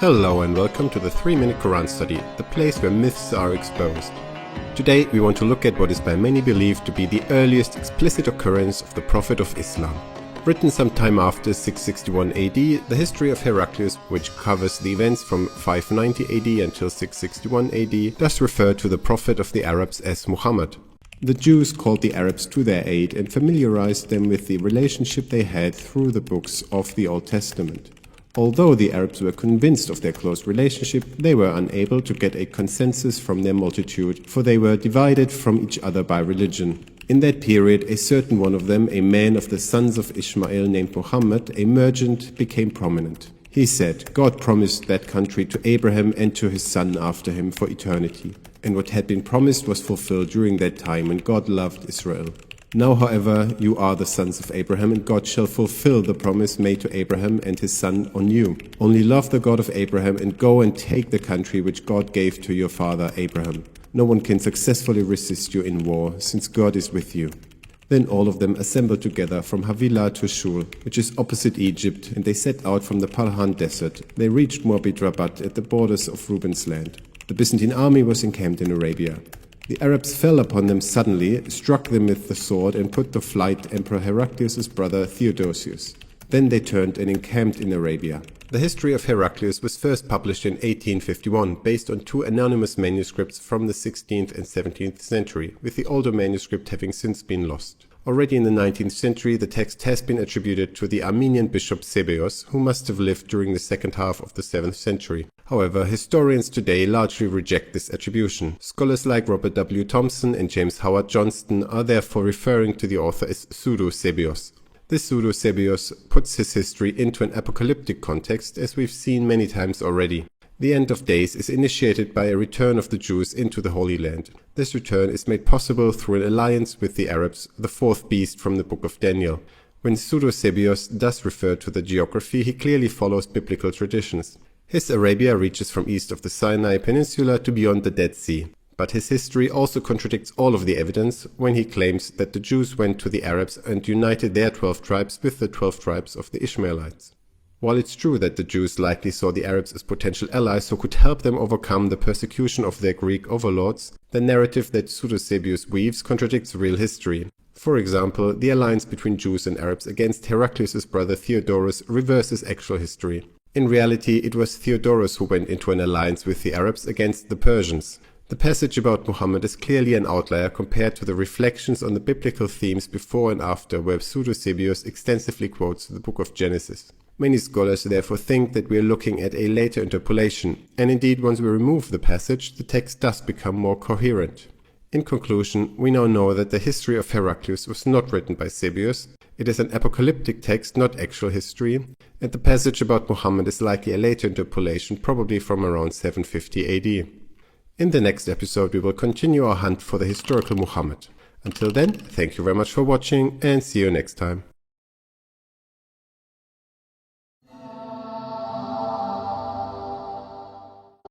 Hello and welcome to the 3-Minute Quran Study, the place where myths are exposed. Today we want to look at what is by many believed to be the earliest explicit occurrence of the Prophet of Islam. Written sometime after 661 AD, the history of Heraclius, which covers the events from 590 AD until 661 AD, does refer to the Prophet of the Arabs as Muhammad. The Jews called the Arabs to their aid and familiarized them with the relationship they had through the books of the Old Testament. Although the Arabs were convinced of their close relationship, they were unable to get a consensus from their multitude, for they were divided from each other by religion. In that period, a certain one of them, a man of the sons of Ishmael named Muhammad, a merchant, became prominent. He said, God promised that country to Abraham and to his son after him for eternity. And what had been promised was fulfilled during that time when God loved Israel. Now, however, you are the sons of Abraham, and God shall fulfill the promise made to Abraham and his son on you. Only love the God of Abraham and go and take the country which God gave to your father Abraham. No one can successfully resist you in war, since God is with you. Then all of them assembled together from Havilah to Shul, which is opposite Egypt, and they set out from the Parhan desert. They reached Moabit Rabat at the borders of Reuben's land. The Byzantine army was encamped in Arabia. The Arabs fell upon them suddenly, struck them with the sword, and put to flight Emperor Heraclius' brother Theodosius. Then they turned and encamped in Arabia. The history of Heraclius was first published in 1851, based on two anonymous manuscripts from the 16th and 17th century, with the older manuscript having since been lost. Already in the 19th century, the text has been attributed to the Armenian bishop Sebeos, who must have lived during the second half of the 7th century. However, historians today largely reject this attribution. Scholars like Robert W. Thompson and James Howard Johnston are therefore referring to the author as pseudo-Sebeos. This pseudo-Sebeos puts his history into an apocalyptic context, as we've seen many times already. The end of days is initiated by a return of the Jews into the Holy Land. This return is made possible through an alliance with the Arabs, the fourth beast from the book of Daniel. When pseudo-Sebeos does refer to the geography, he clearly follows biblical traditions. His Arabia reaches from east of the Sinai Peninsula to beyond the Dead Sea. But his history also contradicts all of the evidence when he claims that the Jews went to the Arabs and united their 12 tribes with the 12 tribes of the Ishmaelites. While it's true that the Jews likely saw the Arabs as potential allies who could help them overcome the persecution of their Greek overlords, the narrative that pseudo-Sebeos weaves contradicts real history. For example, the alliance between Jews and Arabs against Heraclius' brother Theodorus reverses actual history. In reality, it was Theodorus who went into an alliance with the Arabs against the Persians. The passage about Muhammad is clearly an outlier compared to the reflections on the biblical themes before and after, where pseudo-Sebeos extensively quotes the book of Genesis. Many scholars therefore think that we are looking at a later interpolation, and indeed once we remove the passage, the text does become more coherent. In conclusion, we now know that the history of Heraclius was not written by Sebeos. It is an apocalyptic text, not actual history, and the passage about Muhammad is likely a later interpolation, probably from around 750 AD. In the next episode, we will continue our hunt for the historical Muhammad. Until then, thank you very much for watching and see you next time.